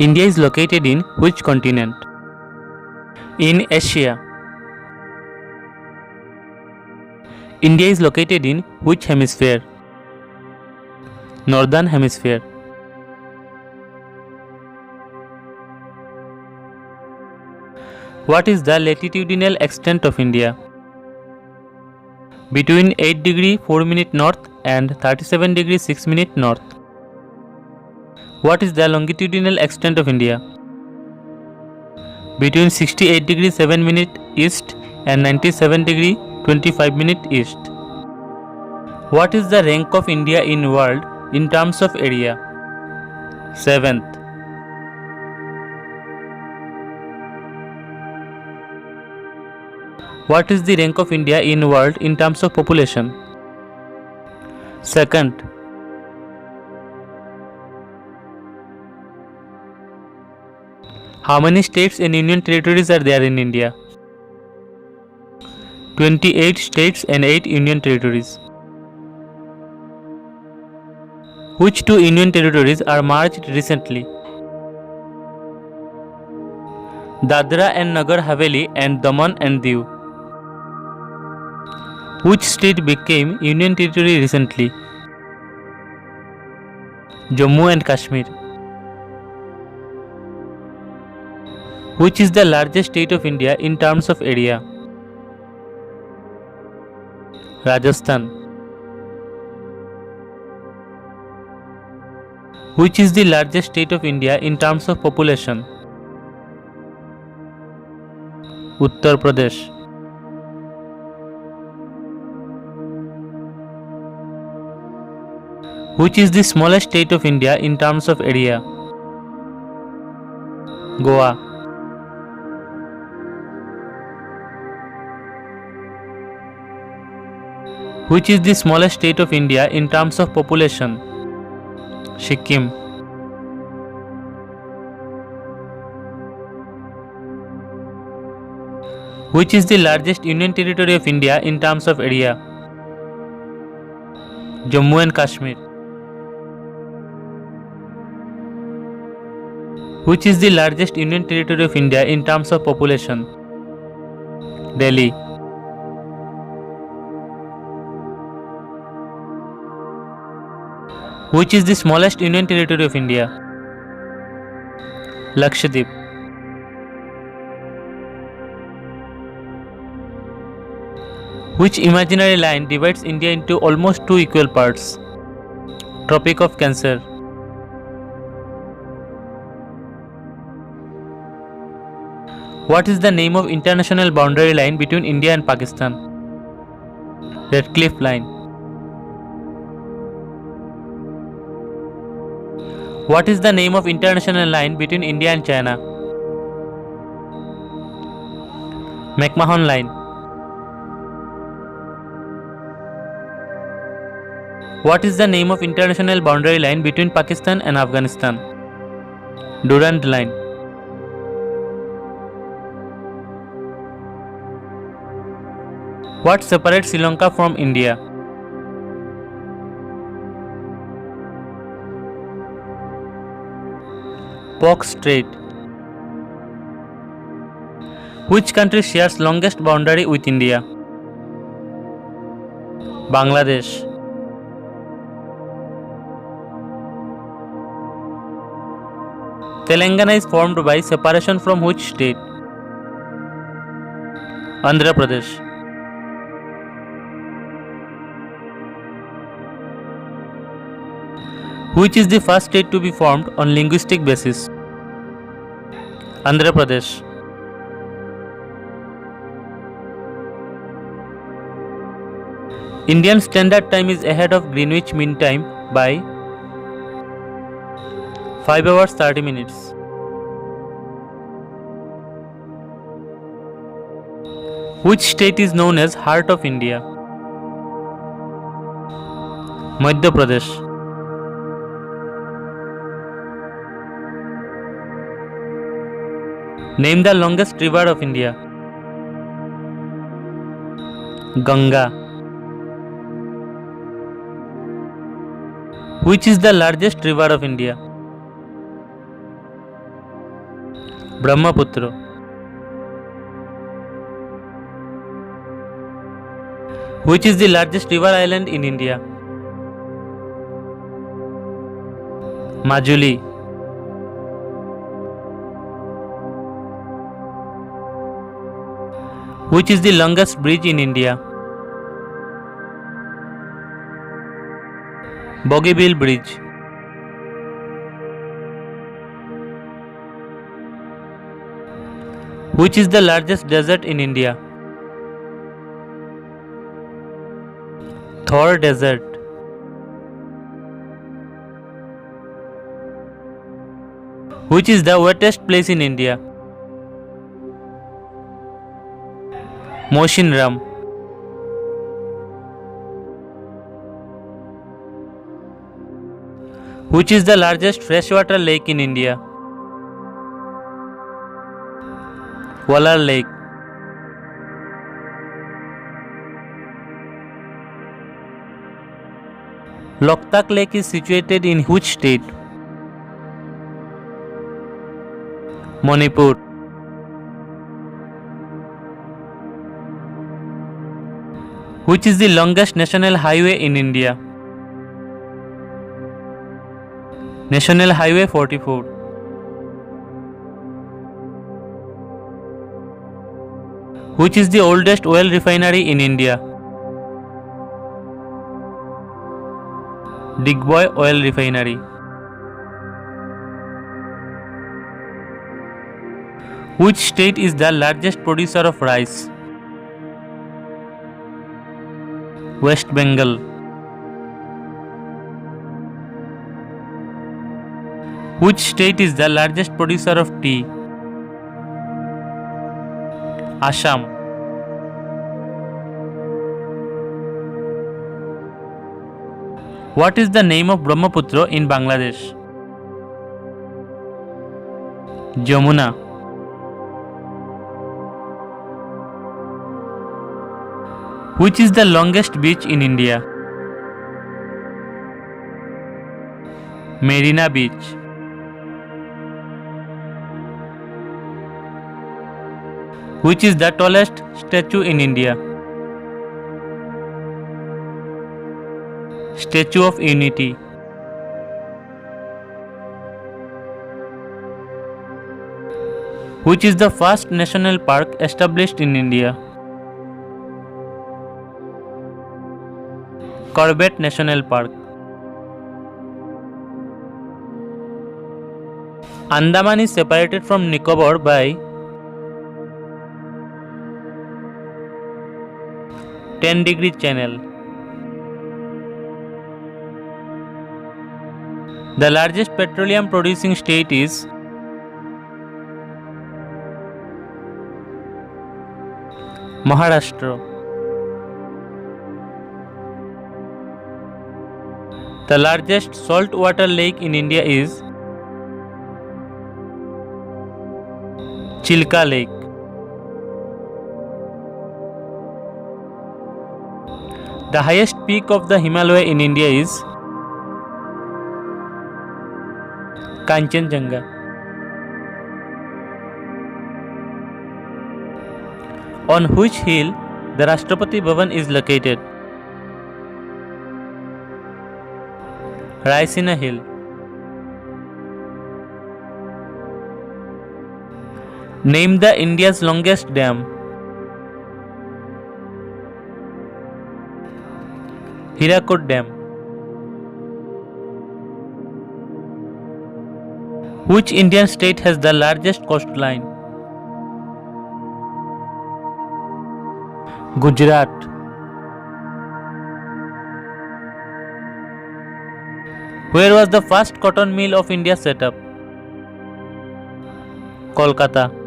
India is located in which continent? In Asia. India is located in which hemisphere? Northern Hemisphere. What is the latitudinal extent of India? Between 8 degree 4 minute north and 37 degree 6 minute north. What is the longitudinal extent of India? Between 68 degree 7 minute east and 97 degree 25 minute east. What is the rank of India in world in terms of area? 7th. What is the rank of India in world in terms of population? 2nd. How many states and union territories are there in India? 28 states and 8 union territories. Which two union territories are merged recently? Dadra and Nagar Haveli and Daman and Diu. Which state became union territory recently? Jammu and Kashmir. Which is the largest state of India in terms of area? Rajasthan. Which is the largest state of India in terms of population? Uttar Pradesh. Which is the smallest state of India in terms of area? Goa. Which is the smallest state of India in terms of population? Sikkim. Which is the largest union territory of India in terms of area? Jammu and Kashmir. Which is the largest union territory of India in terms of population? Delhi. Which is the smallest union territory of India? Lakshadweep. Which imaginary line divides India into almost two equal parts? Tropic of Cancer. What is the name of international boundary line between India and Pakistan? Redcliffe Line. What is the name of international line between India and China? McMahon Line. What is the name of international boundary line between Pakistan and Afghanistan? Durand Line. What separates Sri Lanka from India? Pok Strait. Which country shares longest boundary with India? Bangladesh. Telangana is formed by separation from which state? Andhra Pradesh. Which is the first state to be formed on linguistic basis? Andhra Pradesh. Indian Standard Time is ahead of Greenwich Mean Time by 5 hours 30 minutes. Which state is known as Heart of India? Madhya Pradesh. Name the longest river of India. Ganga. Which is the largest river of India? Brahmaputra. Which is the largest river island in India? Majuli. Which is the longest bridge in India? Bogeybill Bridge. Which is the largest desert in India? Thor Desert. Which is the wettest place in India? Moshinram. Which is the largest freshwater lake in India? Walar Lake. Loktak Lake is situated in which state? Manipur. Which is the longest national highway in India? National Highway 44. Which is the oldest oil refinery in India? Digboy Oil Refinery. Which state is the largest producer of rice? West Bengal. Which state is the largest producer of tea? Assam. What is the name of Brahmaputra in Bangladesh? Jamuna. Which is the longest beach in India? Marina Beach. Which is the tallest statue in India? Statue of Unity. Which is the first national park established in India? Corbett National Park. Andaman is separated from Nicobar by 10-degree channel. The largest petroleum producing state is Maharashtra. The largest saltwater lake in India is Chilka Lake. The highest peak of the Himalaya in India is Kanchenjunga. On which hill the Rashtrapati Bhavan is located? Raisina Hill. Name the India's longest dam. Hirakud Dam. Which Indian state has the largest coastline? Gujarat. Where was the first cotton mill of India set up? Kolkata.